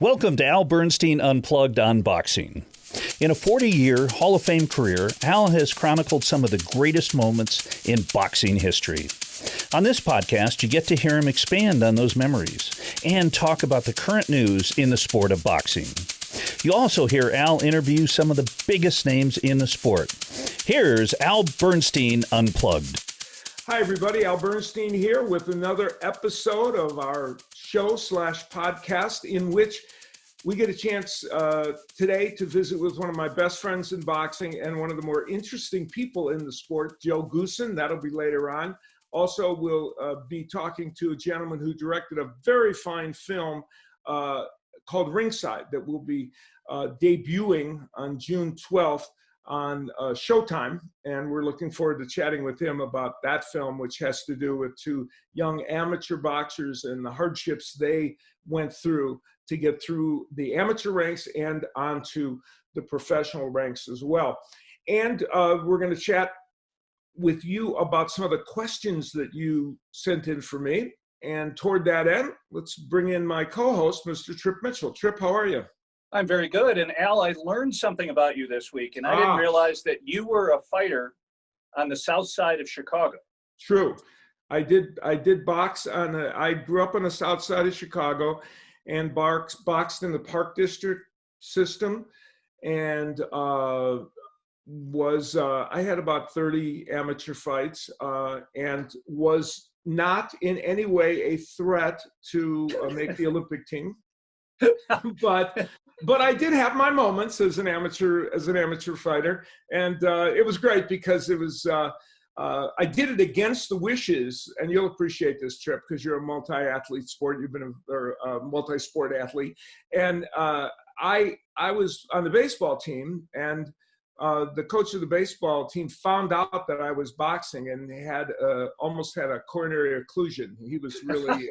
Welcome to Al Bernstein Unplugged on Boxing. In a 40-year Hall of Fame career, Al has chronicled some of the greatest moments in boxing history. On this podcast, you get to hear him expand on those memories and talk about the current news in the sport of boxing. You'll also hear Al interview some of the biggest names in the sport. Here's Al Bernstein Unplugged. Hi, everybody. Al Bernstein here with another episode of our show/podcast in which we get a chance today to visit with one of my best friends in boxing and one of the more interesting people in the sport, Joe Goossen. That'll be later on. Also, we'll be talking to a gentleman who directed a very fine film called Ringside that will be debuting on June 12th on Showtime, and we're looking forward to chatting with him about that film, which has to do with two young amateur boxers and the hardships they went through to get through the amateur ranks and onto the professional ranks as well. And we're going to chat with you about some of the questions that you sent in for me. And toward that end, let's bring in my co-host, Mr. Trip Mitchell. Trip, how are you? I'm very good. And Al, I learned something about you this week, and I didn't realize that you were a fighter on the south side of Chicago. True. I did box I grew up on the south side of Chicago and boxed in the Park District system, and I had about 30 amateur fights and was not in any way a threat to make the Olympic team. But I did have my moments as an amateur fighter, and it was great because it was I did it against the wishes, and you'll appreciate this, Trip, because you're a multi-athlete sport. You've been a multi-sport athlete, and I was on the baseball team, and the coach of the baseball team found out that I was boxing and almost had a coronary occlusion. He was really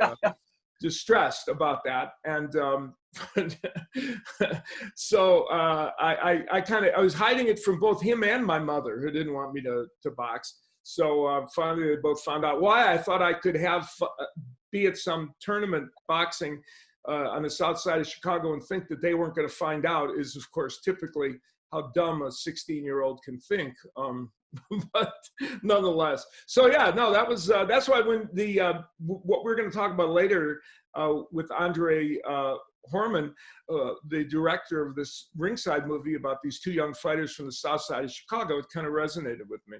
distressed about that, and so I was hiding it from both him and my mother, who didn't want me to box. So finally, they both found out why. I thought I could be at some tournament boxing on the south side of Chicago and think that they weren't going to find out is, of course, typically how dumb a 16-year-old can think. But nonetheless, so yeah, no, that's why when what we're going to talk about later with Andre Hörmann, the director of this Ringside movie about these two young fighters from the south side of Chicago, it kind of resonated with me.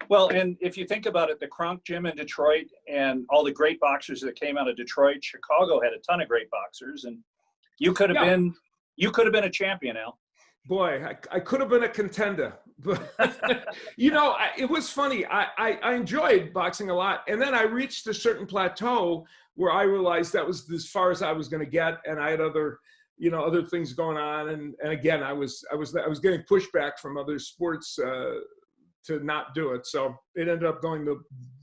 Well, and if you think about it, the Kronk Gym in Detroit and all the great boxers that came out of Detroit, Chicago had a ton of great boxers, and you could have been a champion, Al. Boy, I could have been a contender. But, it was funny. I enjoyed boxing a lot. And then I reached a certain plateau where I realized that was as far as I was going to get. And I had other things going on. And again, I was getting pushback from other sports to not do it. So it ended up going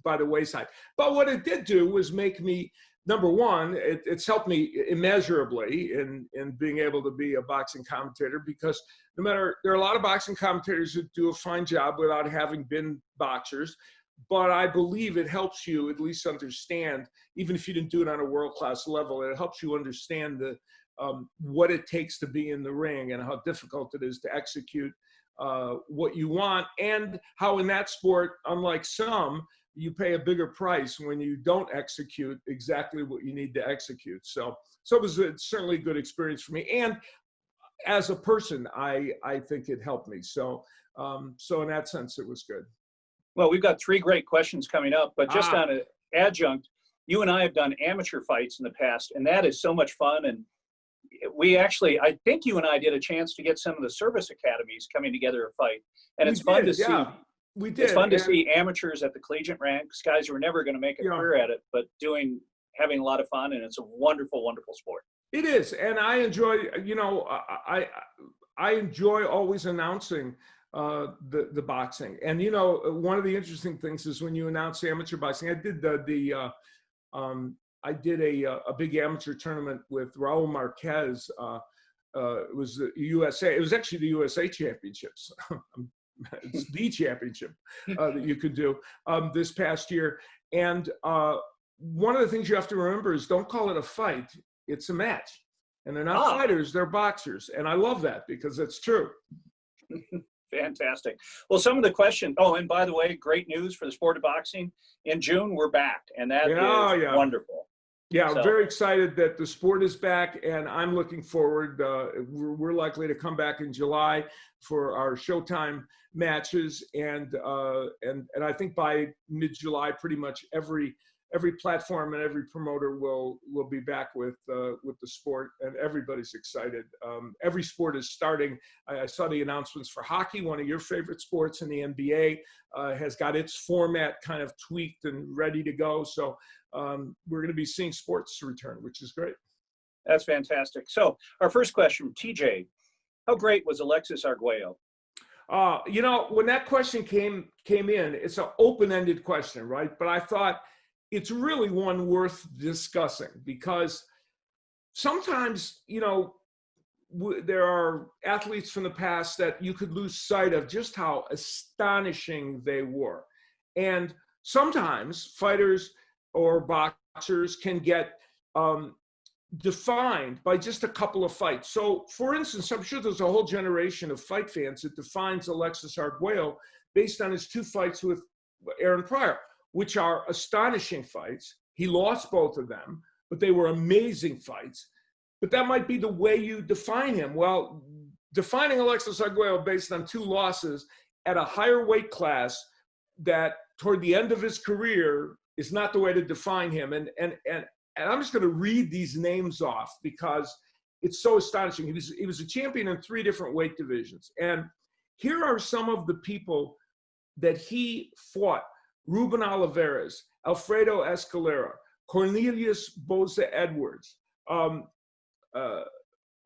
by the wayside. But what it did do was make me, number one, it's helped me immeasurably in being able to be a boxing commentator, because there are a lot of boxing commentators who do a fine job without having been boxers, but I believe it helps you at least understand, even if you didn't do it on a world-class level, it helps you understand what it takes to be in the ring and how difficult it is to execute what you want, and how in that sport, unlike some, you pay a bigger price when you don't execute exactly what you need to execute. So it was certainly a good experience for me. And as a person, I think it helped me. So in that sense, it was good. Well, we've got three great questions coming up, but just on an adjunct, you and I have done amateur fights in the past, and that is so much fun. And I think you and I did a chance to get some of the service academies coming together to fight. And it's fun to see. We did. It's fun to see amateurs at the collegiate ranks, guys who are never going to make a career at it, but having a lot of fun, and it's a wonderful, wonderful sport. It is, and I enjoy. I enjoy always announcing the boxing, and one of the interesting things is when you announce amateur boxing. I did I did a big amateur tournament with Raul Marquez. It was the USA. It was actually the USA Championships. It's the championship that you could do this past year. And one of the things you have to remember is don't call it a fight. It's a match. And they're not fighters, they're boxers. And I love that because it's true. Fantastic. Well, some of the questions, oh, and by the way, great news for the sport of boxing. In June, we're back, and that is wonderful. Yeah, I'm very excited that the sport is back, and I'm looking forward. We're likely to come back in July for our Showtime matches, and I think by mid-July, pretty much every platform and every promoter will be back with the sport, and everybody's excited. Every sport is starting. I saw the announcements for hockey, one of your favorite sports, in the NBA has got its format kind of tweaked and ready to go. So we're going to be seeing sports return, which is great. That's fantastic. So our first question from TJ: how great was Alexis Arguello? You know, when that question came in, it's an open-ended question, right? But I thought it's really one worth discussing, because sometimes, you know, there are athletes from the past that you could lose sight of just how astonishing they were. And sometimes fighters or boxers can get defined by just a couple of fights. So, for instance, I'm sure there's a whole generation of fight fans that defines Alexis Arguello based on his 2 fights with Aaron Pryor, which are astonishing fights. He lost both of them, but they were amazing fights. But that might be the way you define him. Well, defining Alexis Arguello based on 2 losses at a higher weight class that toward the end of his career is not the way to define him. And I'm just going to read these names off because it's so astonishing. He was a champion in 3 different weight divisions. And here are some of the people that he fought: Ruben Olivares, Alfredo Escalera, Cornelius Boza Edwards,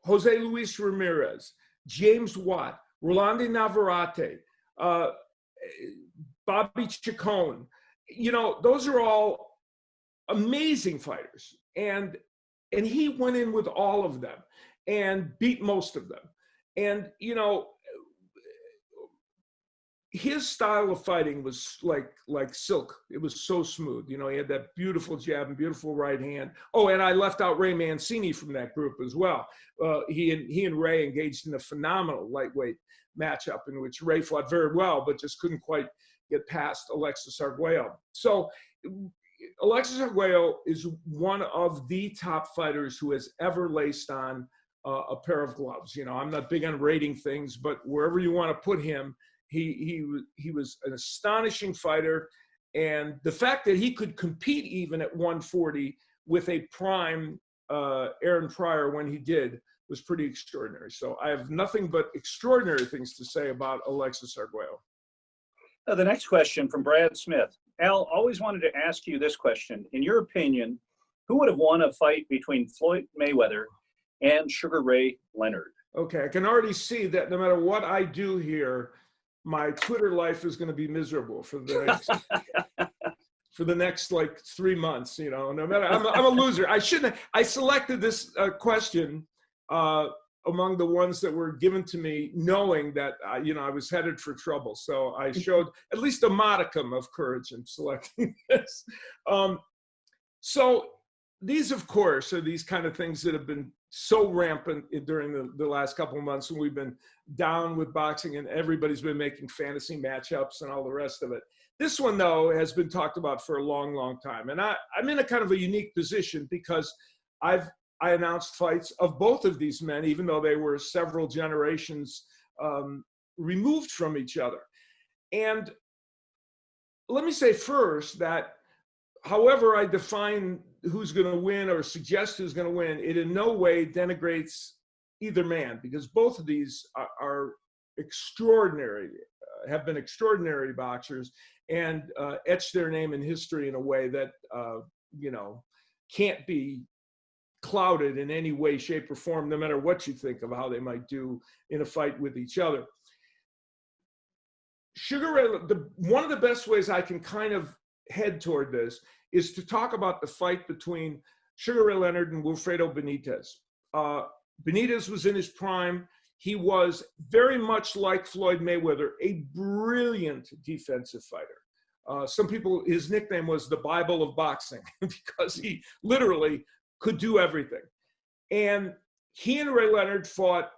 Jose Luis Ramirez, James Watt, Rolando Navarrete, Bobby Chacon. You know, those are all amazing fighters. And he went in with all of them and beat most of them. And, you know, his style of fighting was like silk. It was so smooth. You know, he had that beautiful jab and beautiful right hand. Oh, and I left out Ray Mancini from that group as well. He and Ray engaged in a phenomenal lightweight matchup in which Ray fought very well, but just couldn't quite get past Alexis Arguello. So Alexis Arguello is one of the top fighters who has ever laced on a pair of gloves. You know, I'm not big on rating things, but wherever you want to put him, he was an astonishing fighter. And the fact that he could compete even at 140 with a prime Aaron Pryor when he did was pretty extraordinary. So I have nothing but extraordinary things to say about Alexis Arguello. The next question from Brad Smith. Al, always wanted to ask you this question. In your opinion, who would have won a fight between Floyd Mayweather and Sugar Ray Leonard? Okay, I can already see that no matter what I do here, my Twitter life is going to be miserable for the next for the next like 3 months. You know, no matter, I'm a loser. I selected this question among the ones that were given to me, knowing that you know, I was headed for trouble. So I showed at least a modicum of courage in selecting this. So these, of course, are these kind of things that have been so rampant during the last couple of months when we've been down with boxing and everybody's been making fantasy matchups and all the rest of it. This one, though, has been talked about for a long, long time. And I'm in a kind of a unique position because I announced fights of both of these men, even though they were several generations removed from each other. And let me say first that however I define who's going to win or suggest who's going to win, it in no way denigrates either man, because both of these are extraordinary, have been extraordinary boxers and etched their name in history in a way that, you know, can't be clouded in any way, shape, or form, no matter what you think of how they might do in a fight with each other. Sugar Ray, one of the best ways I can kind of head toward this is to talk about the fight between Sugar Ray Leonard and Wilfredo Benitez. Benitez was in his prime. He was very much like Floyd Mayweather, a brilliant defensive fighter. Some people, his nickname was the Bible of boxing because he literally could do everything. And he and Ray Leonard fought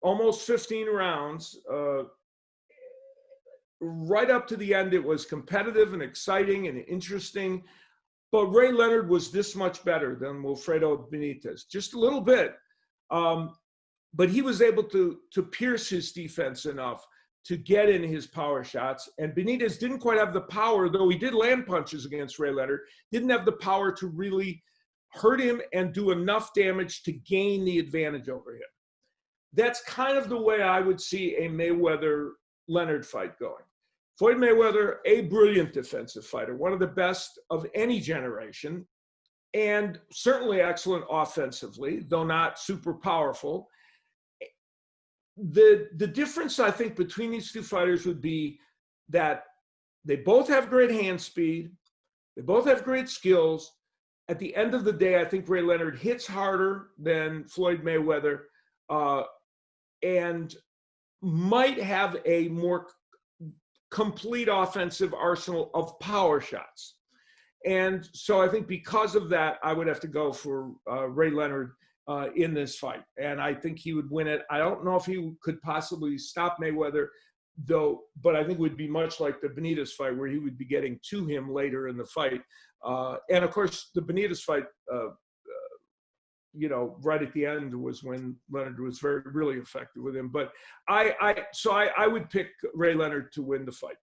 almost 15 rounds. Right up to the end, it was competitive and exciting and interesting. But Ray Leonard was this much better than Wilfredo Benitez, just a little bit. But he was able to pierce his defense enough to get in his power shots. And Benitez didn't quite have the power, though he did land punches against Ray Leonard, didn't have the power to really hurt him and do enough damage to gain the advantage over him. That's kind of the way I would see a Mayweather-Leonard fight going. Floyd Mayweather, a brilliant defensive fighter, one of the best of any generation, and certainly excellent offensively, though not super powerful. The difference, I think, between these two fighters would be that they both have great hand speed, they both have great skills. At the end of the day, I think Ray Leonard hits harder than Floyd Mayweather and might have a more complete offensive arsenal of power shots. And so I think because of that, I would have to go for Ray Leonard in this fight. And I think he would win it. I don't know if he could possibly stop Mayweather, though, but I think it would be much like the Benitez fight where he would be getting to him later in the fight. And of course, the Benitez fight, right at the end was when Leonard was really effective with him. But I would pick Ray Leonard to win the fight.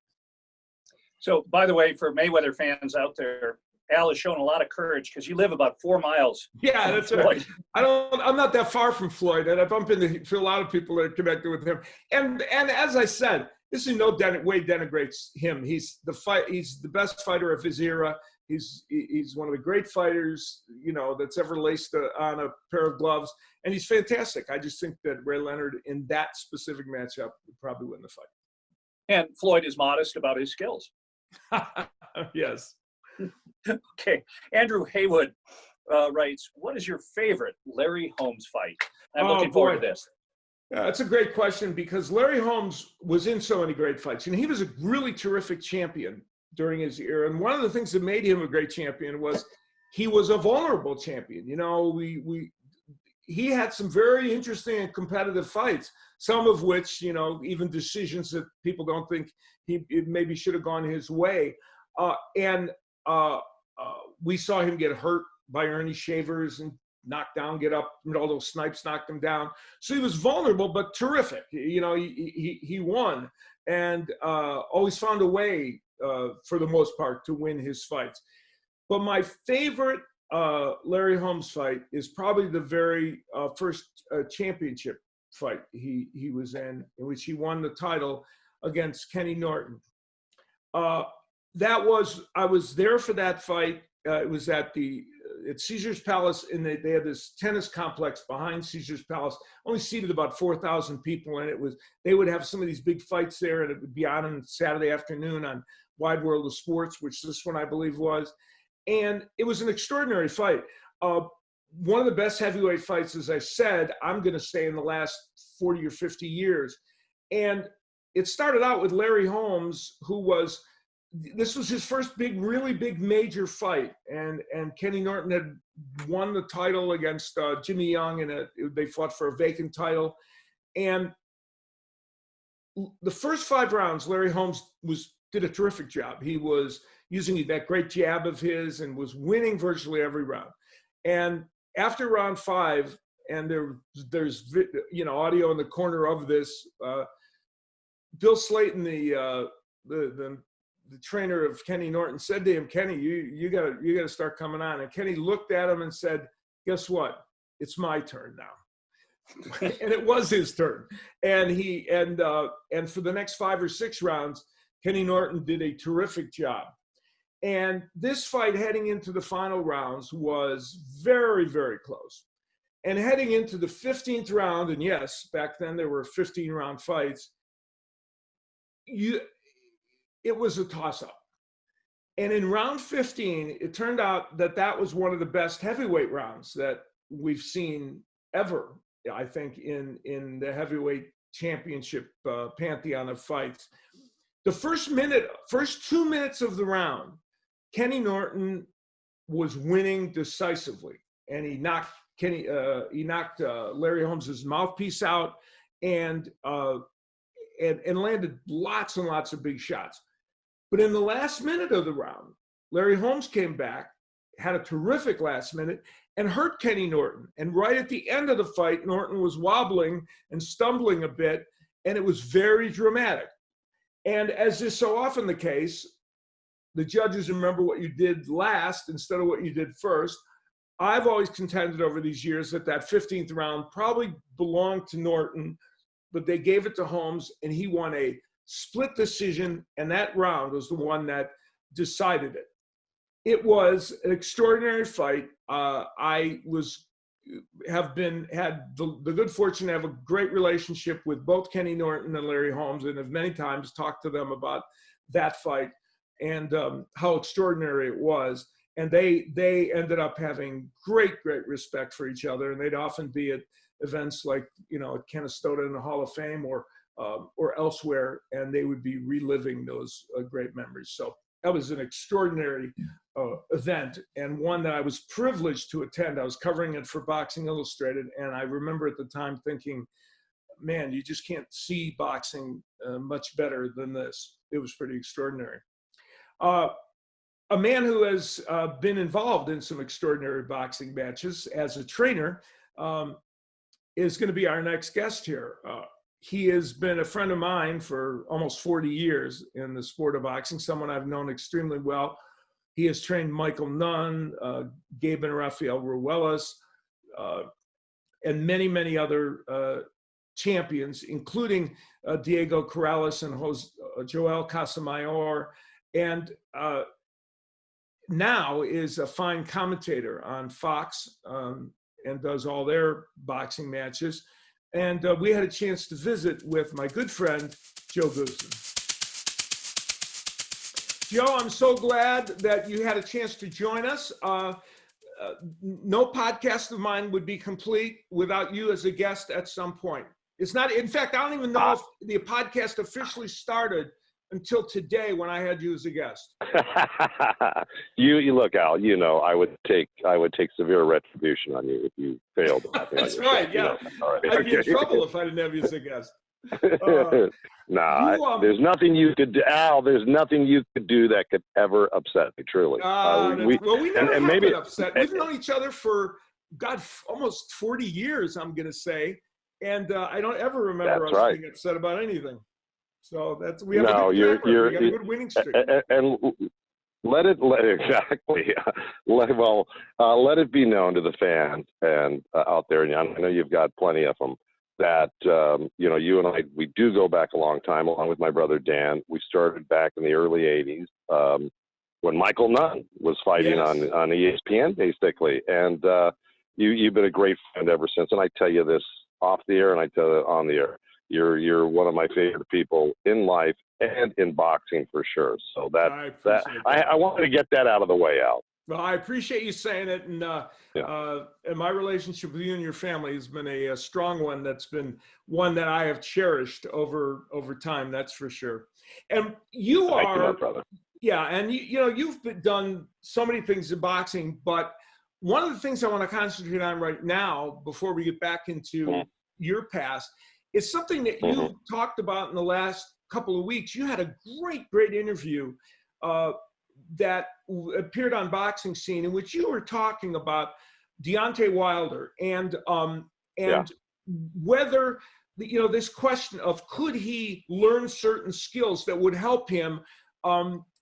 So, by the way, for Mayweather fans out there, Al has shown a lot of courage because you live about 4 miles. Yeah, that's right. I'm not that far from Floyd, and I bump into a lot of people that are connected with him. And as I said, this in no way denigrates him. He's the best fighter of his era. He's one of the great fighters, that's ever laced on a pair of gloves, and he's fantastic. I just think that Ray Leonard in that specific matchup would probably win the fight. And Floyd is modest about his skills. Yes. Okay. Andrew Haywood writes, what is your favorite Larry Holmes fight? I'm looking forward to this. Yeah, that's a great question because Larry Holmes was in so many great fights, and he was a really terrific champion during his era. And one of the things that made him a great champion was he was a vulnerable champion. He had some very interesting and competitive fights, some of which, even decisions that people don't think he maybe should have gone his way. We saw him get hurt by Ernie Shavers and knocked down, get up, although Snipes knocked him down. So he was vulnerable, but terrific. He won and always found a way, for the most part, to win his fights. But my favorite Larry Holmes fight is probably the very first championship fight he was in which he won the title against Kenny Norton. I was there for that fight. It was at Caesar's Palace, and they had this tennis complex behind Caesar's Palace, only seated about 4,000 people, and they would have some of these big fights there, and it would be on Saturday afternoon on Wide World of Sports, which this one I believe was, and it was an extraordinary fight. One of the best heavyweight fights, as I said, I'm going to say in the last 40 or 50 years, and it started out with Larry Holmes, this was his first really big major fight, and Kenny Norton had won the title against Jimmy Young, and they fought for a vacant title. And the first 5 rounds, Larry Holmes did a terrific job. He was using that great jab of his and was winning virtually every round. And after round 5, and there's audio in the corner of this, Bill Slayton, the trainer of Kenny Norton, said to him, "Kenny, you gotta start coming on." And Kenny looked at him and said, "Guess what? It's my turn now." And it was his turn. And and for the next 5 or 6 rounds, Kenny Norton did a terrific job. And this fight heading into the final rounds was very, very close. And heading into the 15th round, and yes, back then there were 15-round fights, it was a toss-up. And in round 15, it turned out that was one of the best heavyweight rounds that we've seen ever, I think, in the heavyweight championship pantheon of fights. The first 2 minutes of the round, Kenny Norton was winning decisively. And he knocked he knocked Larry Holmes's mouthpiece out, and landed lots and lots of big shots. But in the last minute of the round, Larry Holmes came back, had a terrific last minute, and hurt Kenny Norton. And right at the end of the fight, Norton was wobbling and stumbling a bit, and it was very dramatic. And as is so often the case, the judges remember what you did last instead of what you did first. I've always contended over these years that 15th round probably belonged to Norton, but they gave it to Holmes, and he won a split decision, and that round was the one that decided it. It was an extraordinary fight. I had the good fortune to have a great relationship with both Kenny Norton and Larry Holmes, and have many times talked to them about that fight and how extraordinary it was. And they ended up having great respect for each other, and they'd often be at events like, at Canastota in the Hall of Fame or elsewhere, and they would be reliving those great memories. So that was an extraordinary event, and one that I was privileged to attend. I was covering it for Boxing Illustrated, and I remember at the time thinking, man, you just can't see boxing much better than this. It was pretty extraordinary. A man who has been involved in some extraordinary boxing matches as a trainer is going to be our next guest here. He has been a friend of mine for almost 40 years in the sport of boxing, someone I've known extremely well. He has trained Michael Nunn, Gabriel and Rafael Ruelas, and many other champions, including Diego Corrales and Joel Casamayor, and now is a fine commentator on Fox and does all their boxing matches. And we had a chance to visit with my good friend, Joe Goossen. Joe, I'm so glad that you had a chance to join us. No podcast of mine would be complete without you as a guest at some point. It's not, in fact, I don't even know if the podcast officially started until today when I had you as a guest. You look, Al, I would take severe retribution on you if you failed. That's right, yeah. I'd be in trouble if I didn't have you as a guest. There's nothing you could do, Al. There's nothing you could do that could ever upset me, truly. We never have been upset. We've known each other for, almost 40 years, I'm going to say. And I don't ever remember us being upset about anything. So we have a good winning streak. And let it be known to the fans and out there, and I know you've got plenty of them, that you and I, we do go back a long time, along with my brother Dan. We started back in the early 80s when Michael Nunn was fighting on ESPN, basically, and you've been a great friend ever since. And I tell you this off the air, and I tell you on the air. You're one of my favorite people in life and in boxing for sure. So I wanted to get that out of the way, Al. Well, I appreciate you saying it, and my relationship with you and your family has been a strong one. That's been one that I have cherished over time. That's for sure. And you Thank you, my brother. Yeah, and you've done so many things in boxing, but one of the things I want to concentrate on right now, before we get back into your past, is something that you talked about in the last couple of weeks. You had a great interview that appeared on Boxing Scene, in which you were talking about Deontay Wilder and whether this question of could he learn certain skills that would help him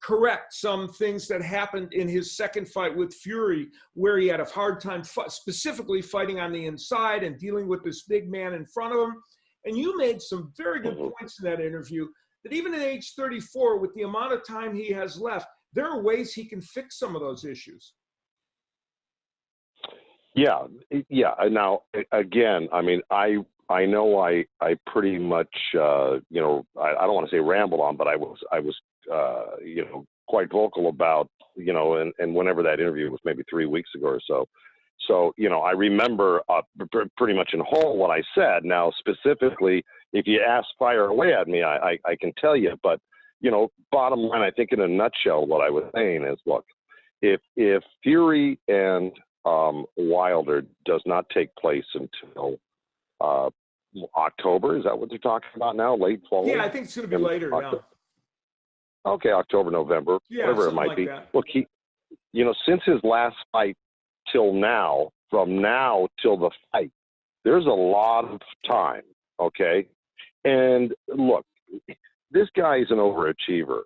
correct some things that happened in his second fight with Fury, where he had a hard time specifically fighting on the inside and dealing with this big man in front of him. And you made some very good points in that interview, that even at age 34, with the amount of time he has left, there are ways he can fix some of those issues. Yeah. Now, again, I mean, I know I pretty much, I don't want to say rambled on, but I was quite vocal about, and whenever that interview was, maybe 3 weeks ago or so. So, I remember pretty much in whole what I said. Now, specifically, if you ask, fire away at me, I can tell you. But, bottom line, I think in a nutshell, what I was saying is, look, if Fury and Wilder does not take place until October. Is that what they're talking about now? Late fall? Yeah, I think it's going to be later now. Okay, October, November, whatever it might like be. That. Look, since his last fight till now, from now till the fight, there's a lot of time, okay? And look, this guy is an overachiever.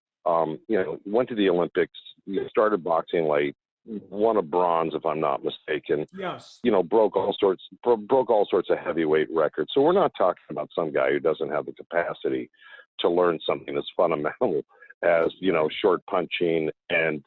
Went to the Olympics, started boxing late, won a bronze, if I'm not mistaken. Yes. Broke all sorts of heavyweight records. So we're not talking about some guy who doesn't have the capacity to learn something as fundamental as, short punching and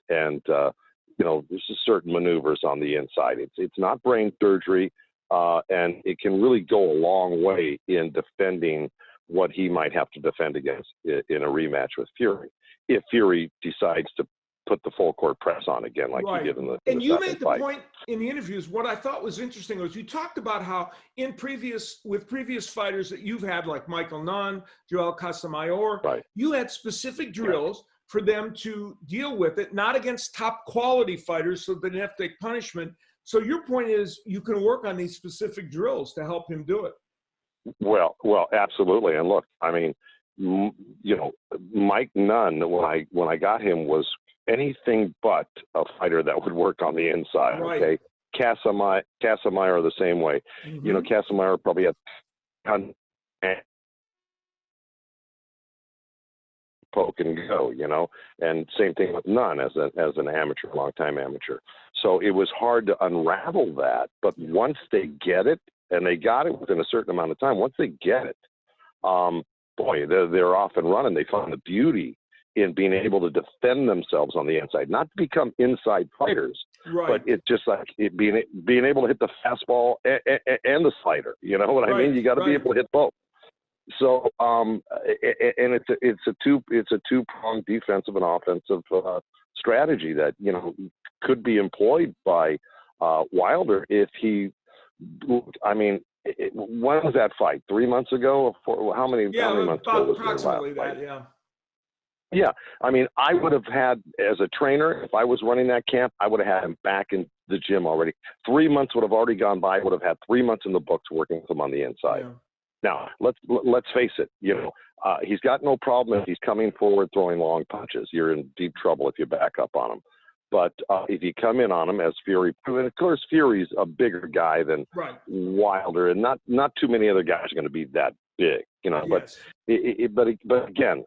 there's certain maneuvers on the inside. It's not brain surgery, and it can really go a long way in defending what he might have to defend against in a rematch with Fury, if Fury decides to put the full court press on again, like he did in the And you made the fight. point in the interviews. What I thought was interesting was you talked about how with previous fighters that you've had, like Michael Nunn, Joel Casamayor, you had specific drills for them to deal with it, not against top quality fighters, so they didn't have to take punishment. So your point is you can work on these specific drills to help him do it. Well, absolutely. And look, I mean, Mike Nunn, when I got him, was anything but a fighter that would work on the inside. Right. Okay, Casamayor the same way. Mm-hmm. Casamayor probably had poke and go, and same thing with Nunn as an amateur, longtime amateur. So it was hard to unravel that. But once they get it, and they got it within a certain amount of time, once they get it, they're off and running. They find the beauty in being able to defend themselves on the inside, not to become inside fighters, but it's just like being able to hit the fastball and the slider. You know what I mean? You got to be able to hit both. So, and it's a two-pronged defensive and offensive strategy that could be employed by Wilder if he. I mean, when was that fight? 3 months ago? How many months ago was approximately that? Yeah. I mean, I would have had, as a trainer, if I was running that camp, I would have had him back in the gym already. 3 months would have already gone by. I would have had 3 months in the books working with him on the inside. Yeah. Now, let's face it. He's got no problem if he's coming forward throwing long punches. You're in deep trouble if you back up on him. But if you come in on him as Fury, and of course Fury's a bigger guy than Wilder, and not too many other guys are going to be that big, Yes. But again,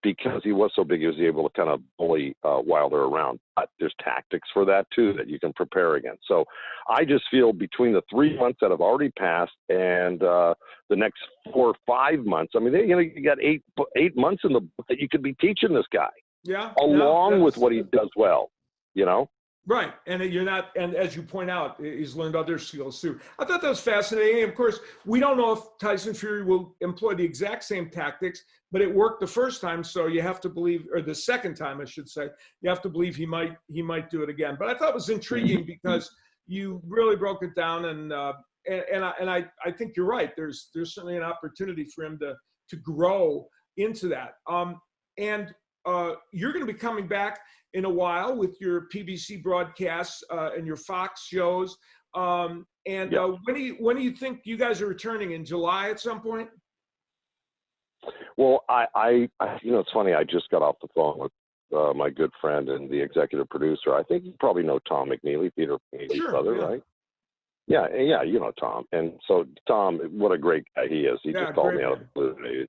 because he was so big, he was able to kind of bully Wilder around. But there's tactics for that too that you can prepare against. So I just feel between the 3 months that have already passed and the next 4 or 5 months, I mean, you got eight months in the book that you could be teaching this guy. Yeah. Along with what he does well, Right. And and as you point out, he's learned other skills too. I thought that was fascinating. Of course, we don't know if Tyson Fury will employ the exact same tactics, but it worked the first time. So you have to believe, or the second time, I should say, you have to believe he might do it again. But I thought it was intriguing because you really broke it down. And I think you're right. There's certainly an opportunity for him to grow into that. You're going to be coming back in a while with your PBC broadcasts and your Fox shows. When do you think you guys are returning? In July at some point? Well, I it's funny. I just got off the phone with my good friend and the executive producer. I think you probably know Tom McNeely, Peter McNeely's brother, right? Yeah, you know Tom. And so Tom, what a great guy he is. He just called me out of the blue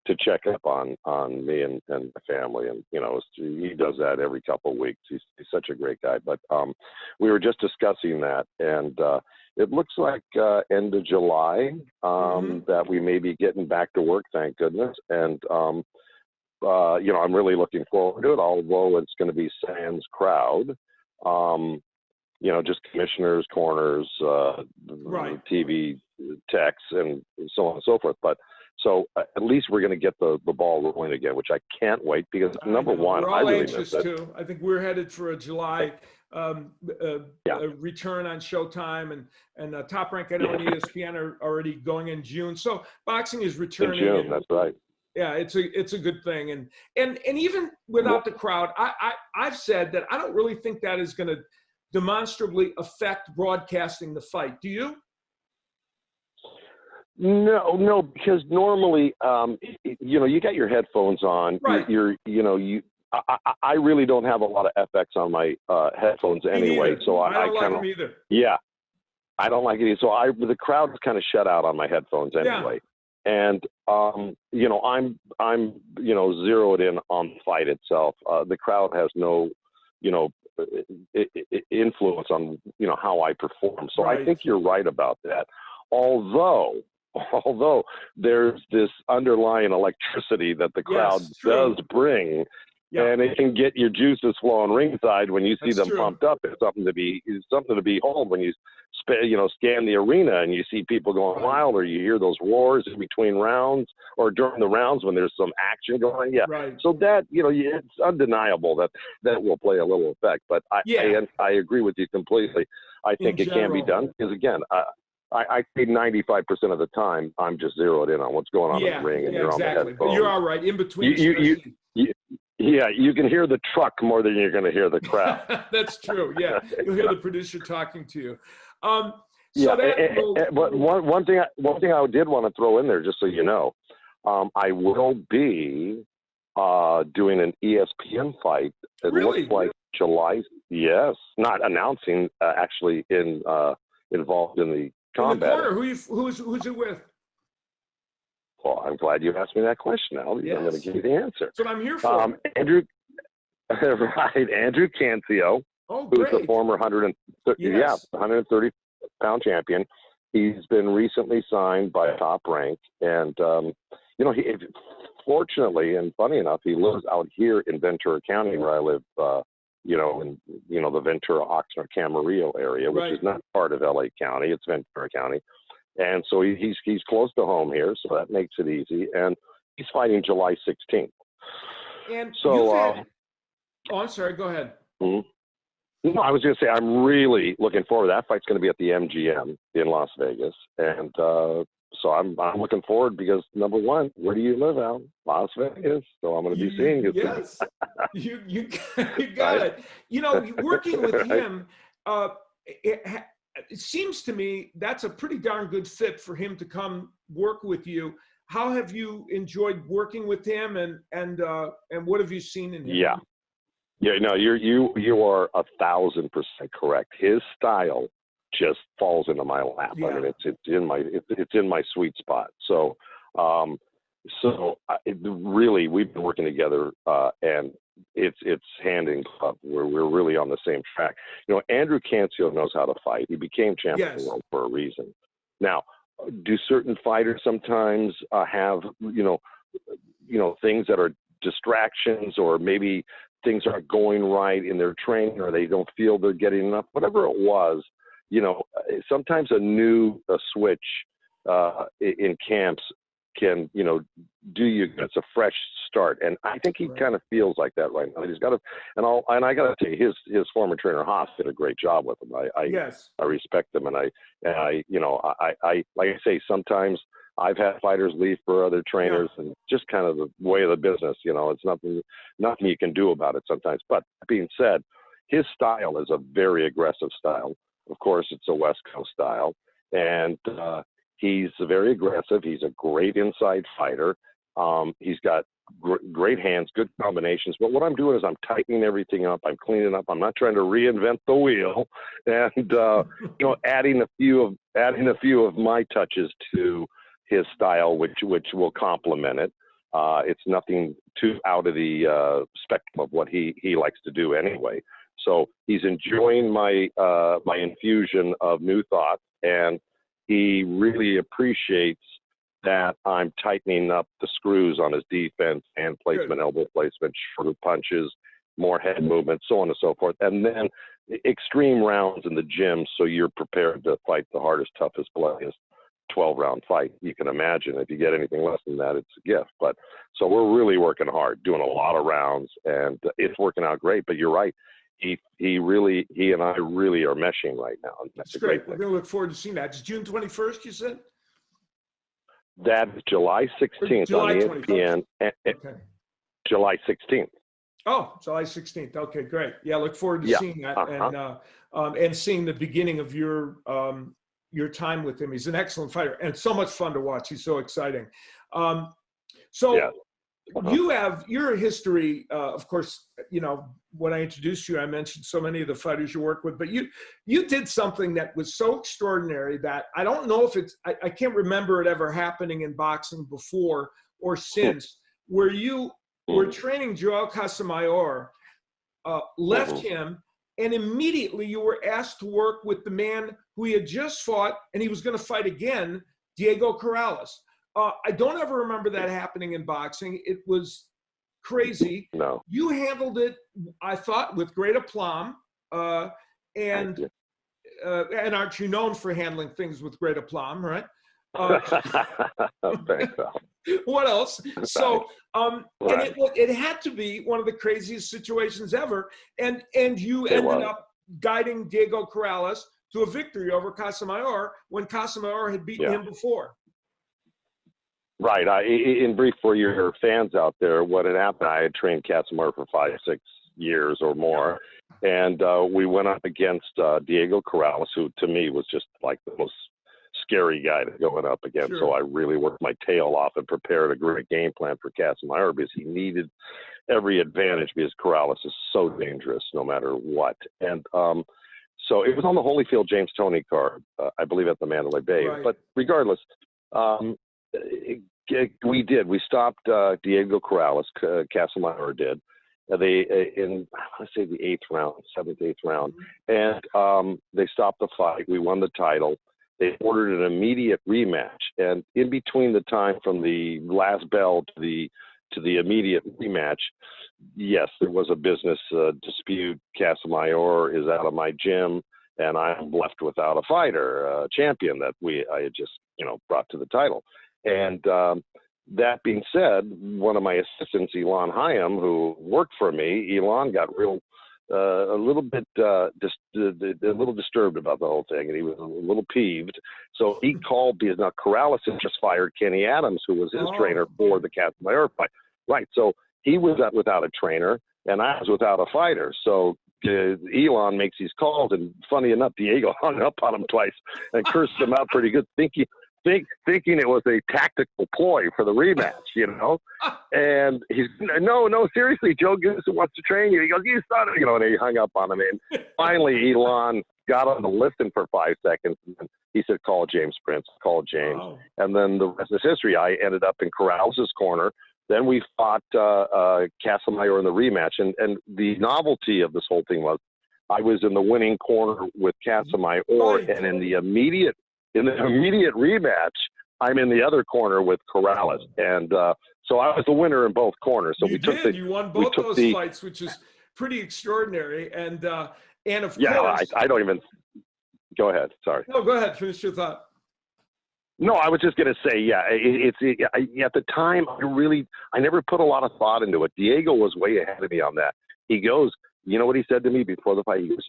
to check up on me and the family, and he does that every couple of weeks. He's such a great guy. But we were just discussing that, and it looks like end of July that we may be getting back to work. Thank goodness. And I'm really looking forward to it. Although it's going to be sans crowd. Just commissioners, corners, TV techs, and so on and so forth. But so at least we're going to get the ball rolling again, which I can't wait because number one, we're all I really anxious miss it. Too. I think we're headed for a July a return on Showtime, and Top Rank and ESPN are already going in June. So boxing is returning. In June, that's right. Yeah, it's a good thing, and even without the crowd, I've said that I don't really think that is going to demonstrably affect broadcasting the fight. Do you? No, because normally, you got your headphones on. Right. I really don't have a lot of FX on my headphones anyway, so I don't like them either. Yeah, I don't like it. So the crowd is kind of shut out on my headphones anyway, and I'm zeroed in on the fight itself. The crowd has no, influence on how I perform. So Right. I think you're right about that. Although there's this underlying electricity that the crowd does bring, and it can get your juices flowing ringside when you see them pumped up. It's something to behold when you scan the arena and you see people going wild, or you hear those roars in between rounds or during the rounds when there's some action going. Yeah. Right. So that it's undeniable that will play a little effect. But I agree with you completely. I think it can be done because again, I say 95% of the time I'm just zeroed in on what's going on in the ring, and you're on the headphones. But you're all right in between. You can hear the truck more than you're going to hear the crowd. That's true. Yeah, you'll hear the producer talking to you. But one thing I did want to throw in there, just so you know, I will be doing an ESPN fight. It looks like July. Yes, not announcing. Actually, involved in the combat. In the corner, who's it with? Well, I'm glad you asked me that question, Al. Yes. I'm going to give you the answer. That's what I'm here for. Andrew Cancio, who's the former 130-pound champion. He's been recently signed by Top Rank, and he fortunately and funny enough, he lives out here in Ventura County, where I live. In the Ventura, Oxnard, Camarillo area, which is not part of LA County. It's Ventura County. And so he's close to home here, so that makes it easy. And he's fighting July 16th. And so, I'm sorry. Go ahead. No, I was going to say I'm really looking forward. That fight's going to be at the MGM in Las Vegas, and so I'm looking forward because number one, where do you live, Al? Las Vegas. So I'm going to be seeing you. Yes, you got it. Working with him. It seems to me that's a pretty darn good fit for him to come work with you. How have you enjoyed working with him, and what have you seen in him? No, you are 1,000% correct. His style just falls into my lap. I mean, it's in my sweet spot. So really, we've been working together, and it's hand in glove. We're really on the same track. Andrew Cancio knows how to fight. He became champion of the world for a reason. Now, do certain fighters sometimes have things that are distractions, or maybe things aren't going right in their training, or they don't feel they're getting enough? Whatever it was, sometimes a switch in camps can, do you. It's a fresh start, and I think he kind of feels like that right now. He's got to, and I got to tell you, his former trainer Haas did a great job with him. I respect him, and I like I say, sometimes I've had fighters leave for other trainers, and just kind of the way of the business. It's nothing you can do about it sometimes. But that being said, his style is a very aggressive style. Of course, it's a West Coast style, and he's very aggressive. He's a great inside fighter. He's got great hands, good combinations. But what I'm doing is I'm tightening everything up. I'm cleaning up. I'm not trying to reinvent the wheel, and adding a few of my touches to his style, which will complement it. It's nothing too out of the spectrum of what he likes to do anyway. So he's enjoying my infusion of new thought, and he really appreciates that I'm tightening up the screws on his defense, hand placement, elbow placement, shorter punches, more head movement, so on and so forth. And then extreme rounds in the gym, so you're prepared to fight the hardest, toughest, bloodiest 12-round fight you can imagine. If you get anything less than that, it's a gift. But so we're really working hard, doing a lot of rounds, and it's working out great. But you're right. He and I really are meshing right now. And that's a great thing. We're going to look forward to seeing that. It's June 21st, you said? That is July 16th on ESPN. July 16th. Oh, July 16th. Okay, great. Yeah, look forward to Yeah. seeing that and seeing the beginning of your time with him. He's an excellent fighter and so much fun to watch. He's so exciting. So Yeah. you have your history, of course, you know, when I introduced you, I mentioned so many of the fighters you work with, but you did something that was so extraordinary that I don't know if I can't remember it ever happening in boxing before or since, where you were training Joel Casamayor, left him, and immediately you were asked to work with the man who he had just fought and he was going to fight again, Diego Corrales. I don't ever remember that happening in boxing. It was crazy. No. You handled it, I thought, with great aplomb. And aren't you known for handling things with great aplomb, right? Thanks, Al. What else? So, Right. and it had to be one of the craziest situations ever. And you ended up guiding Diego Corrales to a victory over Casamayor when Casamayor had beaten him before. Right. In brief, for your fans out there, what had happened, I had trained Casamayor for 5-6 years or more. And we went up against Diego Corrales, who to me was just like the most scary guy to going up against. Sure. So I really worked my tail off and prepared a great game plan for Casamayor because he needed every advantage because Corrales is so dangerous no matter what. And so it was on the Holyfield James Toney card, I believe at the Mandalay Bay. Right. But regardless, we stopped Diego Corrales, Casamayor did. In let's say the 7th, 8th round, and they stopped the fight. We won the title. They ordered an immediate rematch, and in between the time from the last bell to the immediate rematch, yes, there was a business dispute. Casamayor is out of my gym, and I'm left without a fighter, a champion that I had just brought to the title, and. That being said, one of my assistants, Elon Hyam, who worked for me, Elon got a little disturbed about the whole thing, and he was a little peeved. So he called because now Corrales had just fired Kenny Adams, who was his trainer for the Casamayor fight. Right. So he was without a trainer, and I was without a fighter. So Elon makes these calls, and funny enough, Diego hung up on him twice and cursed him out pretty good, thinking it was a tactical ploy for the rematch, And he's, no, seriously, Joe Goossen wants to train you. He goes, you son of, and he hung up on him. And finally, Elon got on to listen for 5 seconds. And he said, call James Prince, call James. Oh. And then the rest is history. I ended up in Corrales' corner. Then we fought Casamayor in the rematch. And the novelty of this whole thing was I was in the winning corner with Casamayor, and in the immediate rematch, I'm in the other corner with Corrales, and so I was the winner in both corners. So you won both those fights, which is pretty extraordinary. And of course, I don't even. Go ahead. Sorry. No, go ahead. Finish your thought. No, I was just going to say, at the time, I never put a lot of thought into it. Diego was way ahead of me on that. He goes, you know what he said to me before the fight? He goes,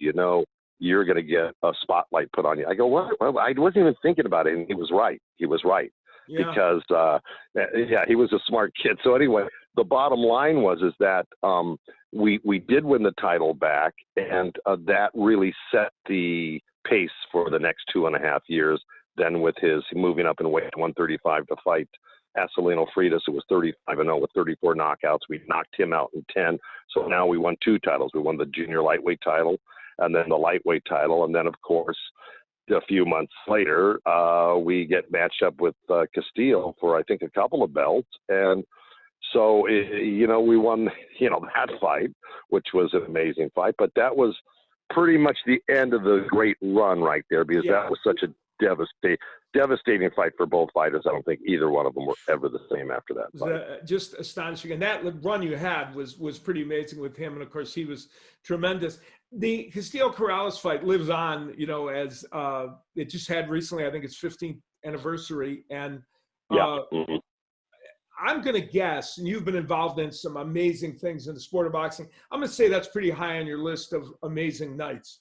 you're going to get a spotlight put on you. I go, what? Well, I wasn't even thinking about it. And he was right. Because, he was a smart kid. So anyway, the bottom line was that we did win the title back, and that really set the pace for the next 2.5 years. Then with his moving up in weight to 135 to fight Acelino Freitas, who was 35-0 with 34 knockouts. We knocked him out in 10. So now we won 2 titles. We won the junior lightweight title and then the lightweight title. And then, of course, a few months later, we get matched up with Castillo for, I think, a couple of belts. And so, we won, that fight, which was an amazing fight. But that was pretty much the end of the great run right there, because that was such a devastating fight for both fighters. I don't think either one of them were ever the same after that fight. Just astonishing. And that run you had was pretty amazing with him. And of course, he was tremendous. The Castillo Corrales fight lives on, as it just had recently, I think it's 15th anniversary. And I'm going to guess, and you've been involved in some amazing things in the sport of boxing, I'm going to say that's pretty high on your list of amazing nights.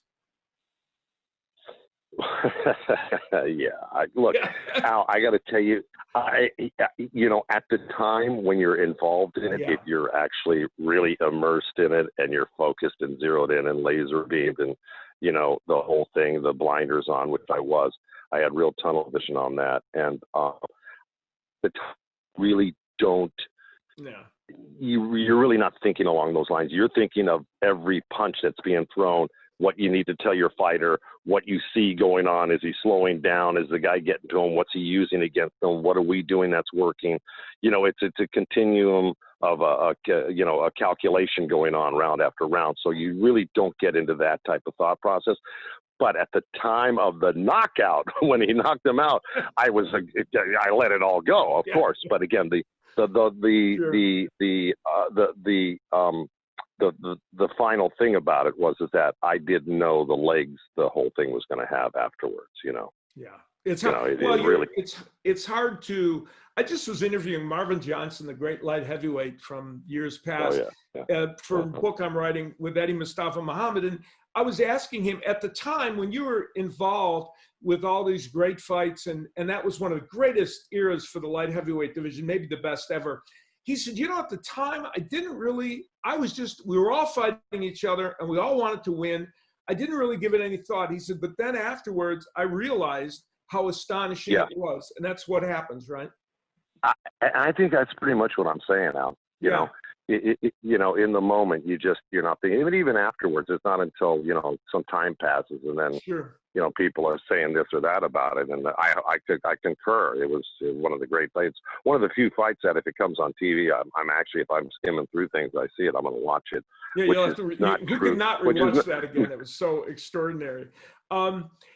Look, Al, I got to tell you, At the time when you're involved in it, if you're actually really immersed in it and you're focused and zeroed in and laser beamed and, the whole thing, the blinders on, which I had real tunnel vision on that. And really don't, you're really not thinking along those lines. You're thinking of every punch that's being thrown, what you need to tell your fighter, what you see going on. Is he slowing down? Is the guy getting to him? What's he using against him? What are we doing that's working? It's a continuum of a calculation going on round after round. So you really don't get into that type of thought process. But at the time of the knockout, when he knocked him out, I let it all go, of course. But again, the final thing about it was that I didn't know the legs the whole thing was going to have afterwards. Yeah, it's hard. It's hard to. I just was interviewing Marvin Johnson, the great light heavyweight from years past, for a book I'm writing with Eddie Mustafa Muhammad, and I was asking him at the time when you were involved with all these great fights, and that was one of the greatest eras for the light heavyweight division, maybe the best ever. He said, at the time, we were all fighting each other and we all wanted to win. I didn't really give it any thought. He said, but then afterwards, I realized how astonishing it was. And that's what happens, right? I think that's pretty much what I'm saying, Al. You know, in the moment, you're not thinking, even afterwards, it's not until, some time passes and then, people are saying this or that about it. And I concur. It was one of the great fights. One of the few fights that if it comes on TV, I'm actually, if I'm skimming through things, I see it, I'm going to watch it. Yeah, you'll have to, you could not rewatch that again. It was so extraordinary.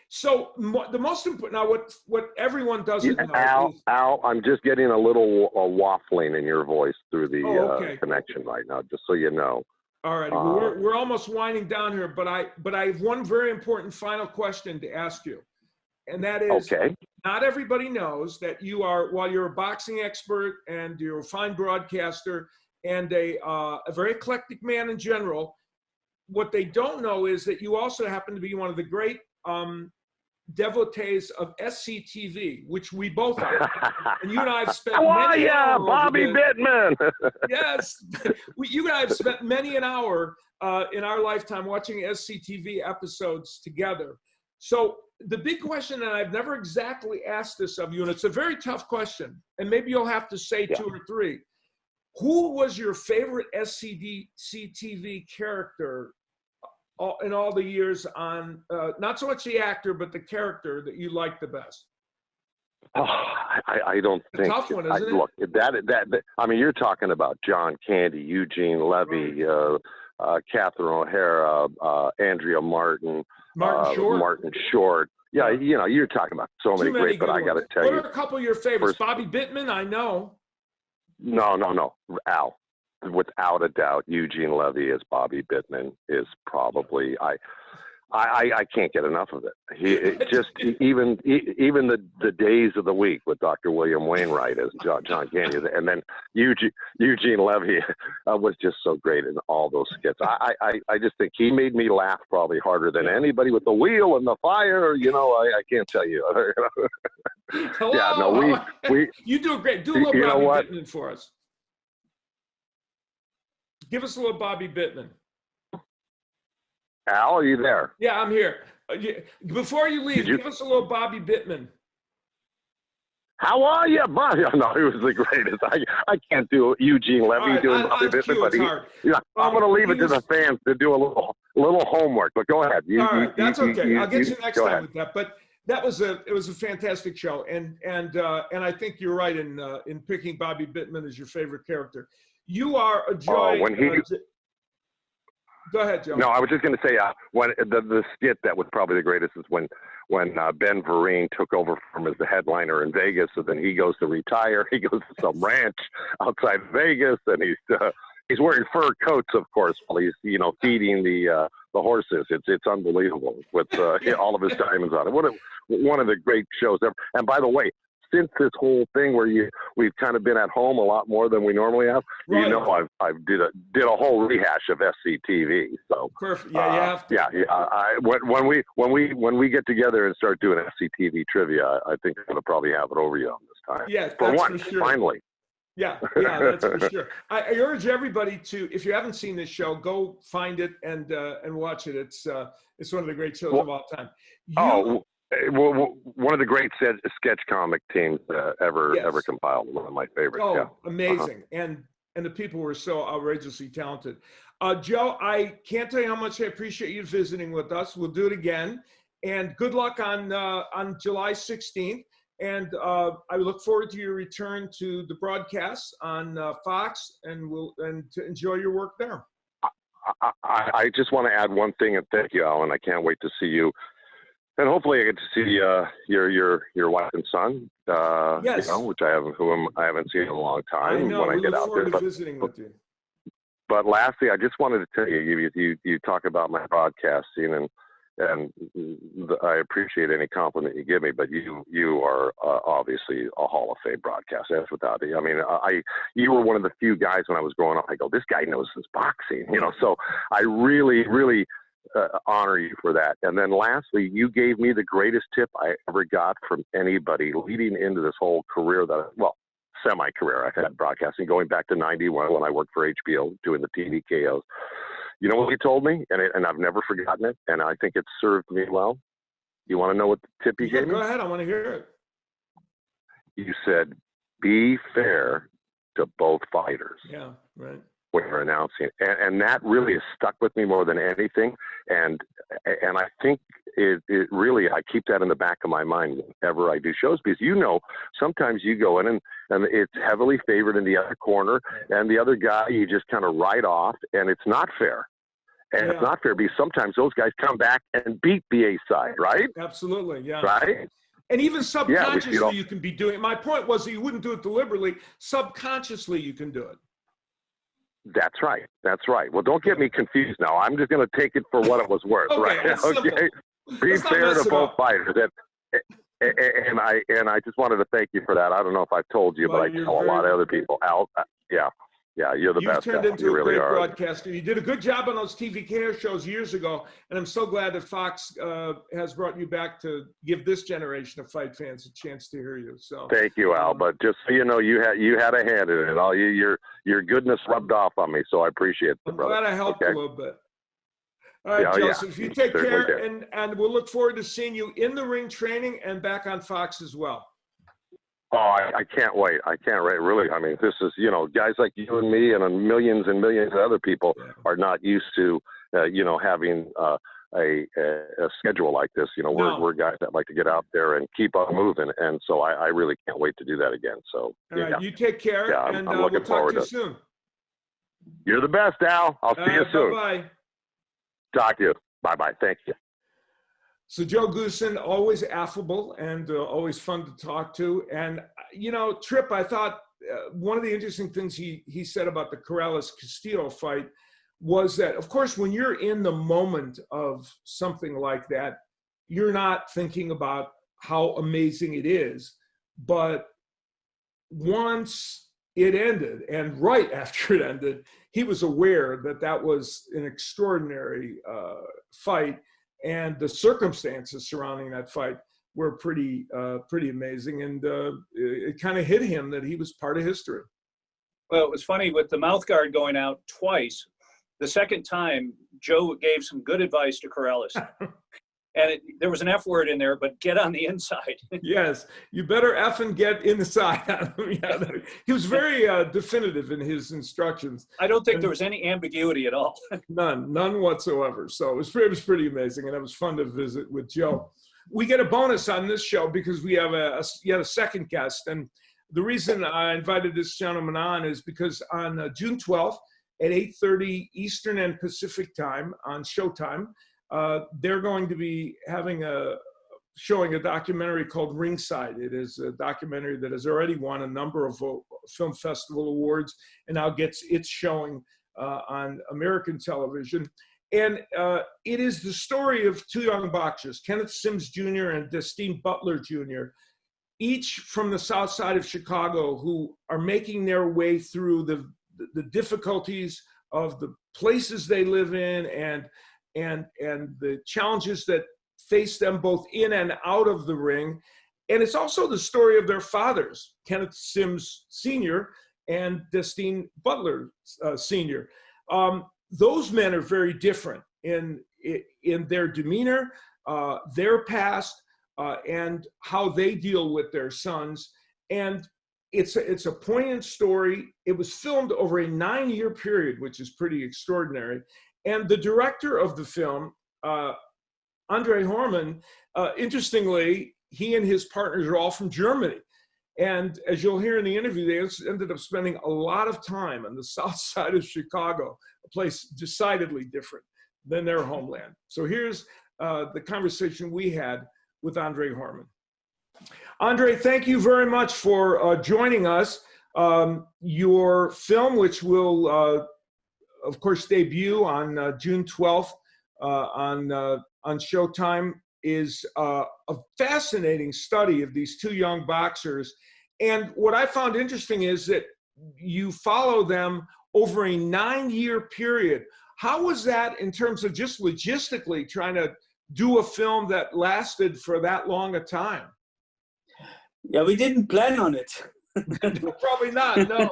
So the most important, now what everyone doesn't know Al, I'm just getting a little waffling in your voice through the connection right now, just so you know. All right, we're almost winding down here, but I have one very important final question to ask you, and that is, not everybody knows that you are, while you're a boxing expert and you're a fine broadcaster and a very eclectic man in general, what they don't know is that you also happen to be one of the great devotees of SCTV, which we both are. And you and I have spent many hours. Bobby Bittman. Yes. You and I have spent many an hour in our lifetime watching SCTV episodes together. So the big question, and I've never exactly asked this of you, and it's a very tough question, and maybe you'll have to say two or three. Who was your favorite SCTV character in all the years on, not so much the actor, but the character that you liked the best? Oh, I don't think. A tough one, isn't it? Look, that. I mean, you're talking about John Candy, Eugene Levy, Catherine O'Hara, Andrea Martin, Martin Short. Yeah, you're talking about so many great. But I got to tell you, what are a couple of your favorites? Bobby Bittman, I know. No, Al. Without a doubt, Eugene Levy as Bobby Bittman is probably I can't get enough of it. Even the days of the week with Dr. William Wainwright as John Candy, and then Eugene Levy was just so great in all those skits. I just think he made me laugh probably harder than anybody with the wheel and the fire. I can't tell you. Hello. Yeah, no, we you do great. Do a little Bobby Bittman for us. Give us a little Bobby Bittman. Al, are you there? Yeah, I'm here. Before you leave, give us a little Bobby Bittman. How are you, Bobby? No, he was the greatest. I can't do Eugene Levy doing Bobby Bittman, but I'm going to leave it to the fans to do a little homework. But go ahead. All right, that's okay. I'll get you next time with that. But it was a fantastic show, and I think you're right in picking Bobby Bittman as your favorite character. You are a joy. Go ahead, Joe. No, I was just going to say when the skit that was probably the greatest is when Ben Vereen took over from as the headliner in Vegas, and then he goes to retire. He goes to some ranch outside Vegas, and he's wearing fur coats, of course, while he's feeding the horses. It's unbelievable with all of his diamonds on it. One of the great shows ever. And by the way, since this whole thing where we've kind of been at home a lot more than we normally have, I did a whole rehash of SCTV. So perfect. Yeah, you have to. When we get together and start doing SCTV trivia, I think I'm gonna probably have it over you on this time. Yeah, For that's once, for sure. finally. Yeah, that's for sure. I urge everybody to, if you haven't seen this show, go find it and watch it. It's one of the great shows of all time. One of the great sketch comic teams ever compiled. One of my favorites. Oh, yeah. amazing! And the people were so outrageously talented. Joe, I can't tell you how much I appreciate you visiting with us. We'll do it again, and good luck on July 16th. And I look forward to your return to the broadcast on Fox, and to enjoy your work there. I just want to add one thing, and thank you, Alan. I can't wait to see you, and hopefully I get to see your wife and son. Yes. Which I haven't seen in a long time. I know. When I get out there, to visiting with you. But lastly, I just wanted to tell you, you talk about my broadcasting, and I appreciate any compliment you give me, but you are obviously a Hall of Fame broadcaster. That's without it. I mean, you were one of the few guys when I was growing up. I go, this guy knows his boxing, So I really, really honor you for that. And then lastly, you gave me the greatest tip I ever got from anybody leading into this whole career semi-career I've had broadcasting, going back to 91 when I worked for HBO doing the TV KOs. You know what he told me, and I've never forgotten it, and I think it's served me well. You want to know what the tip he gave me? Go ahead. I want to hear it. You said, be fair to both fighters. Yeah, right. When you're announcing, and that really has stuck with me more than anything. And I think it really, I keep that in the back of my mind whenever I do shows, because sometimes you go in and it's heavily favored in the other corner, and the other guy you just kind of write off, and it's not fair. And it's not fair because sometimes those guys come back and beat the A side, right? Absolutely, yeah. Right? And even subconsciously you can be doing it. My point was that you wouldn't do it deliberately. Subconsciously you can do it. That's right. That's right. Well, don't get me confused now. I'm just going to take it for what it was worth, right? Okay. Be fair to both fighters. And I just wanted to thank you for that. I don't know if I've told you, but I tell a lot of other people. Al, yeah, you're the best. You've turned into a great broadcaster. You did a good job on those TV care shows years ago, and I'm so glad that Fox has brought you back to give this generation of fight fans a chance to hear you. So thank you, Al. But just so you know, you had a hand in it. All your goodness rubbed off on me, so I appreciate it. I'm glad I helped a little bit. All right, Joseph, you take care, and we'll look forward to seeing you in the ring training and back on Fox as well. Oh, I can't wait. I can't wait. Really. I mean, this is, guys like you and me and millions and millions of other people are not used to, having a schedule like this. We're guys that like to get out there and keep on moving. And so I really can't wait to do that again. So, all right, you take care, and I'm looking we'll talk forward to you soon. You're the best, Al. I'll see you soon. Bye-bye. Talk to you. Bye-bye. Thank you. So Joe Goossen, always affable and always fun to talk to. And, Tripp, I thought one of the interesting things he said about the Ruelas-Castillo fight was that, of course, when you're in the moment of something like that, you're not thinking about how amazing it is. But once it ended, and right after it ended, he was aware that was an extraordinary fight. And the circumstances surrounding that fight were pretty amazing, and it kind of hit him that he was part of history. Well, it was funny with the mouth guard going out twice. The second time, Joe gave some good advice to Ruelas, and there was an F word in there, but get on the inside. Yes, you better effing get inside. He was very definitive in his instructions. I don't think there was any ambiguity at all. None whatsoever. So it was pretty amazing, and it was fun to visit with Joe. We get a bonus on this show because we have yet a second guest, and the reason I invited this gentleman on is because on June 12th at 8:30 Eastern and Pacific time on Showtime, they're going to be showing a documentary called Ringside. It is a documentary that has already won a number of film festival awards and now gets its showing on American television. And it is the story of two young boxers, Kenneth Sims Jr. and Destine Butler Jr., each from the south side of Chicago, who are making their way through the difficulties of the places they live in and the challenges that face them both in and out of the ring. And it's also the story of their fathers, Kenneth Sims Sr. and Destine Butler Sr. Those men are very different in their demeanor, their past, and how they deal with their sons. And it's a poignant story. It was filmed over a 9-year period, which is pretty extraordinary. And the director of the film, Andre Hörmann, interestingly, he and his partners are all from Germany. And as you'll hear in the interview, they ended up spending a lot of time on the south side of Chicago, a place decidedly different than their homeland. So here's the conversation we had with Andre Hörmann. Andre, thank you very much for joining us. Your film, which will, of course, debut on June 12th on Showtime, is a fascinating study of these two young boxers. And what I found interesting is that you follow them over a 9-year period. How was that in terms of just logistically trying to do a film that lasted for that long a time? Yeah, we didn't plan on it. Probably not, no.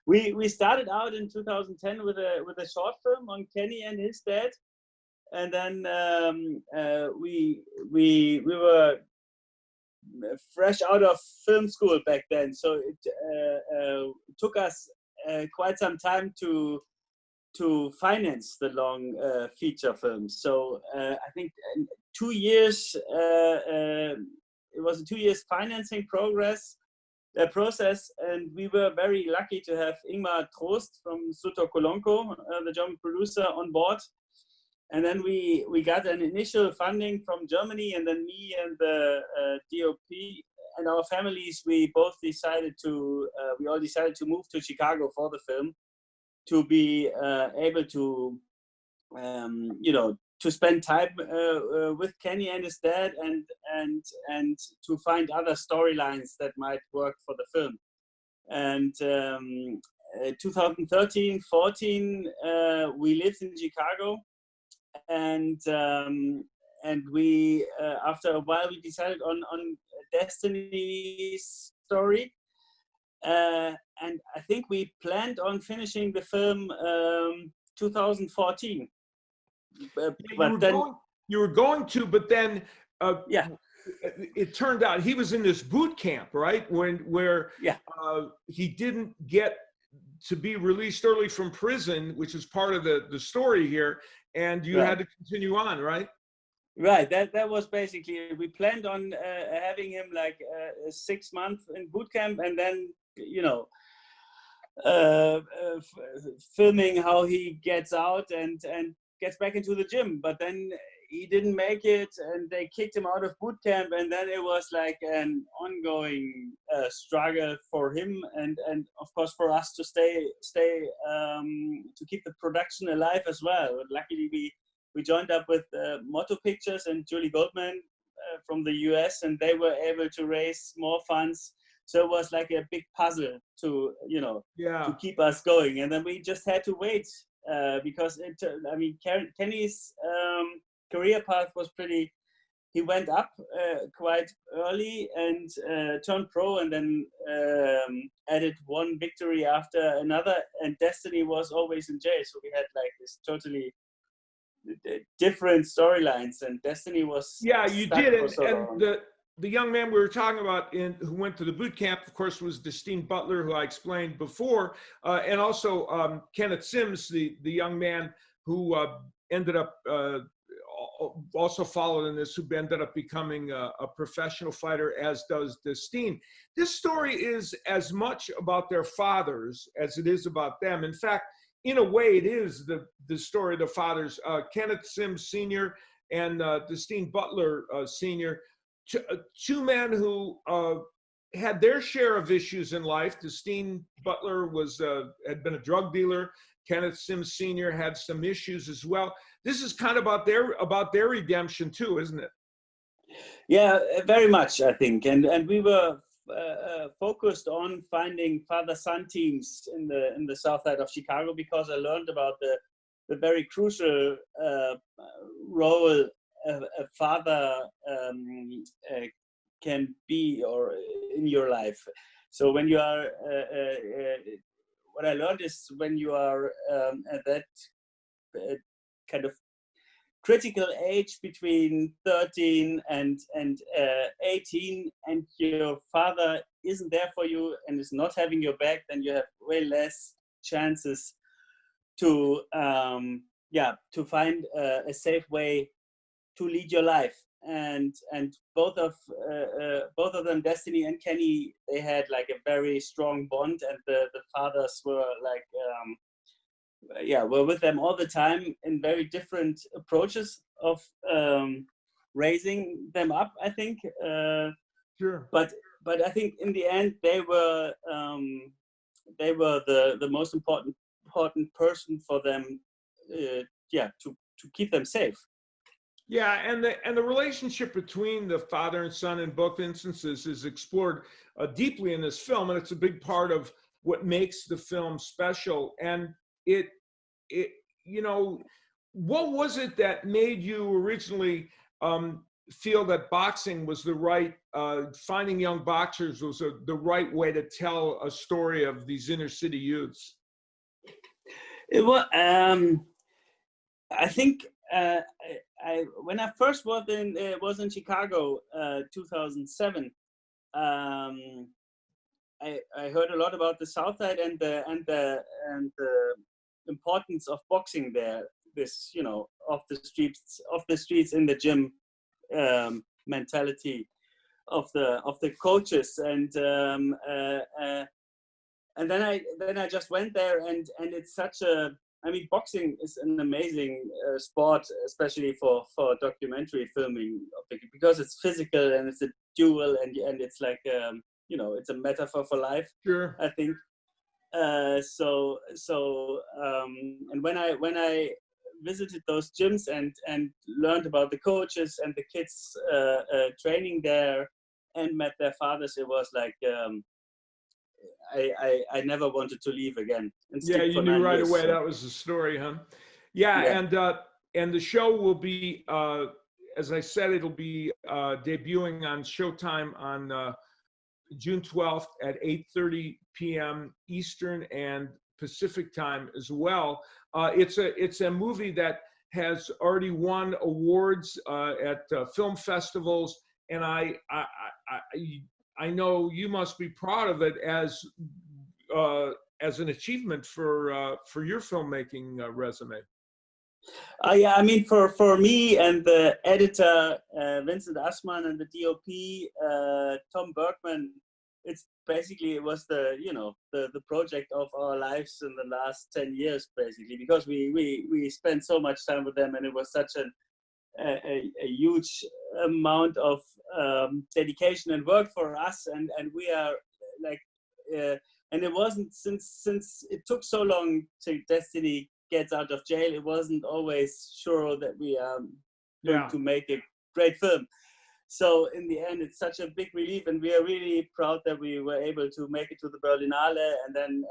We started out in 2010 with a short film on Kenny and his dad. And then we were fresh out of film school back then, so it took us quite some time to finance the long feature film. So I think 2 years. It was a 2 years financing process, and we were very lucky to have Ingmar Trost from Sutor Kolonko, the German producer, on board. And then we got an initial funding from Germany, and then me and the DOP and our families, we all decided to move to Chicago for the film, to be able to, to spend time with Kenny and his dad, and to find other storylines that might work for the film. And 2013-14, we lived in Chicago. And we after a while we decided on Destiny's story, and I think we planned on finishing the film 2014. You were going to, but then it turned out he was in this boot camp, right? Where he didn't get to be released early from prison, which is part of the story here. And you had to continue on, right? Right. That was basically, we planned on having him like 6 months in boot camp, and then filming how he gets out and gets back into the gym. But then he didn't make it, and they kicked him out of boot camp, and then it was like an ongoing struggle for him, and of course for us to stay to keep the production alive as well. Luckily we joined up with Motto Pictures and Julie Goldman from the US, and they were able to raise more funds. So it was like a big puzzle to to keep us going, and then we just had to wait because Kenny's career path was pretty. He went up quite early and turned pro, and then added one victory after another. And Destiny was always in jail, so we had like this totally different storylines. And Destiny was you did, and the young man we were talking about who went to the boot camp, of course, was Destine Butler, who I explained before, and also Kenneth Sims, the young man who ended up also followed in this, who ended up becoming a professional fighter, as does Destine. This story is as much about their fathers as it is about them. In fact, in a way, it is the story of the fathers, Kenneth Sims Sr. and Destine Butler Sr., two men who had their share of issues in life. Destine Butler had been a drug dealer. Kenneth Sims Sr. had some issues as well. This is kind of about their redemption too, isn't it? Yeah, very much, I think. And we were focused on finding father-son teams in the south side of Chicago, because I learned about the very crucial role a father can be or in your life. So when you are, what I learned is when you are at that kind of critical age between 13 and 18, and your father isn't there for you and is not having your back, then you have way less chances to to find a safe way to lead your life. And both of them, Destiny and Kenny, they had like a very strong bond, and the fathers were like were with them all the time in very different approaches of raising them up, I think. Sure. But I think in the end they were the most important person for them, to keep them safe. Yeah, and the relationship between the father and son in both instances is explored deeply in this film, and it's a big part of what makes the film special. And it what was it that made you originally feel that boxing was the right, finding young boxers was the right way to tell a story of these inner city youths? It was, I think, when I first was in Chicago, 2007. I heard a lot about the South Side and the importance of boxing there. This, off the streets in the gym mentality of the coaches, and then I just went there, and it's such a, I mean, boxing is an amazing sport, especially for documentary filming, because it's physical and it's a duel, and it's like it's a metaphor for life. Sure. I think. And when I visited those gyms and learned about the coaches and the kids training there and met their fathers, it was like I never wanted to leave again. Yeah, you knew right away that was the story, huh? Yeah. And the show will be, as I said, it'll be debuting on Showtime on June 12th at 8:30 p.m. Eastern and Pacific time as well. It's a movie that has already won awards at film festivals, and I know you must be proud of it as an achievement for your filmmaking resume. Yeah, I mean, for me and the editor Vincent Aschmann and the DOP Tom Bergman, it was the project of our lives in the last 10 years, basically, because we spent so much time with them, and it was such a huge amount of dedication and work for us, and we are like, and it wasn't, since it took so long till Destiny gets out of jail, it wasn't always sure that we are going to make a great film. So in the end, it's such a big relief, and we are really proud that we were able to make it to the Berlinale, and then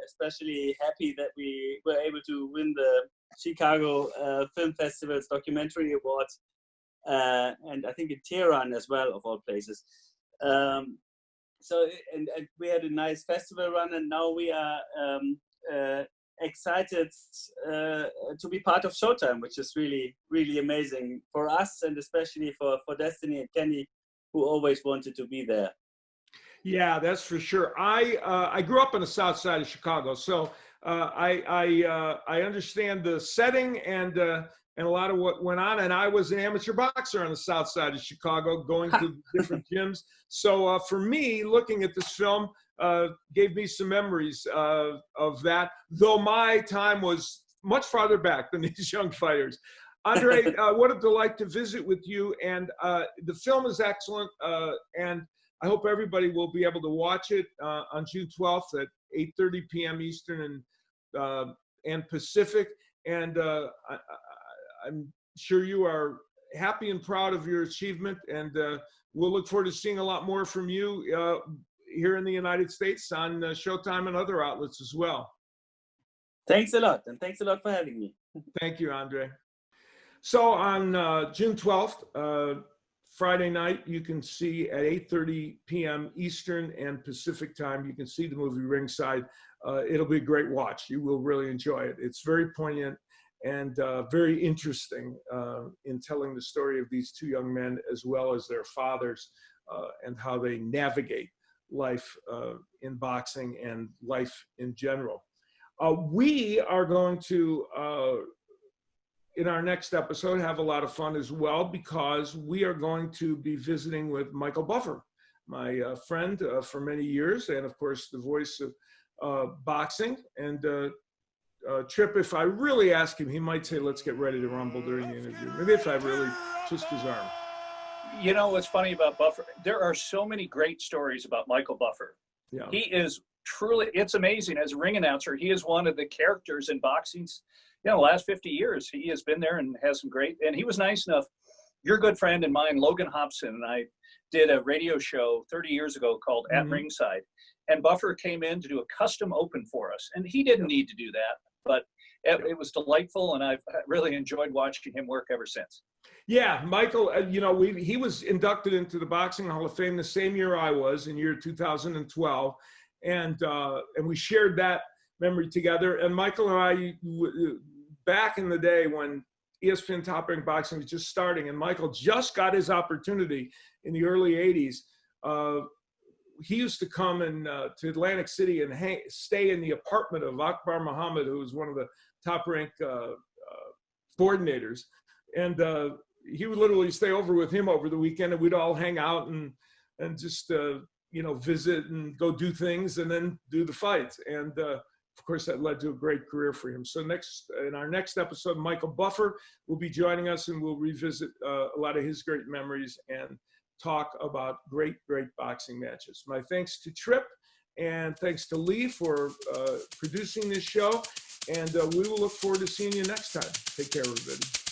especially happy that we were able to win the Chicago Film Festival's documentary award, and I think in Tehran as well, of all places. So and we had a nice festival run, and now we are excited to be part of Showtime, which is really, really amazing for us, and especially for Destiny and Kenny, who always wanted to be there. Yeah, that's for sure. I grew up on the south side of Chicago, so I understand the setting and a lot of what went on. And I was an amateur boxer on the south side of Chicago, going to different gyms. So for me, looking at this film gave me some memories of that, though my time was much farther back than these young fighters. Andre, what a delight to visit with you. And the film is excellent, and I hope everybody will be able to watch it on June 12th at 8:30 p.m. Eastern and Pacific. And I'm sure you are happy and proud of your achievement, and we'll look forward to seeing a lot more from you here in the United States on Showtime and other outlets as well. Thanks a lot, and thanks a lot for having me. Thank you, Andre. So on June 12th, Friday night, you can see at 8:30 p.m. Eastern and Pacific time, you can see the movie Ringside. It'll be a great watch. You will really enjoy it. It's very poignant and very interesting in telling the story of these two young men as well as their fathers and how they navigate life in boxing and life in general. We are going to, in our next episode, have a lot of fun as well, because we are going to be visiting with Michael Buffer, my friend for many years, and of course the voice of boxing. And Tripp, if I really ask him, he might say, let's get ready to rumble during the interview. Maybe if I really twist his arm. You know what's funny about Buffer? There are so many great stories about Michael Buffer. Yeah. He is truly, it's amazing. As a ring announcer, he is one of the characters in boxing's, the last 50 years. He has been there and has some great, and he was nice enough. Your good friend and mine, Logan Hobson, and I did a radio show 30 years ago called At Ringside. And Buffer came in to do a custom open for us. And he didn't need to do that, but it was delightful. And I've really enjoyed watching him work ever since. Yeah, Michael, he was inducted into the Boxing Hall of Fame the same year I was, in year 2012. And we shared that memory together. And Michael and I, back in the day when ESPN Top Rank Boxing was just starting, and Michael just got his opportunity in the early 80s, he used to come to Atlantic City and stay in the apartment of Akbar Muhammad, who was one of the top rank coordinators. And he would literally stay over with him over the weekend, and we'd all hang out and just, visit and go do things and then do the fights. And of course, that led to a great career for him. So in our next episode, Michael Buffer will be joining us, and we'll revisit a lot of his great memories and talk about great, great boxing matches. My thanks to Tripp, and thanks to Lee for producing this show. And we will look forward to seeing you next time. Take care, everybody.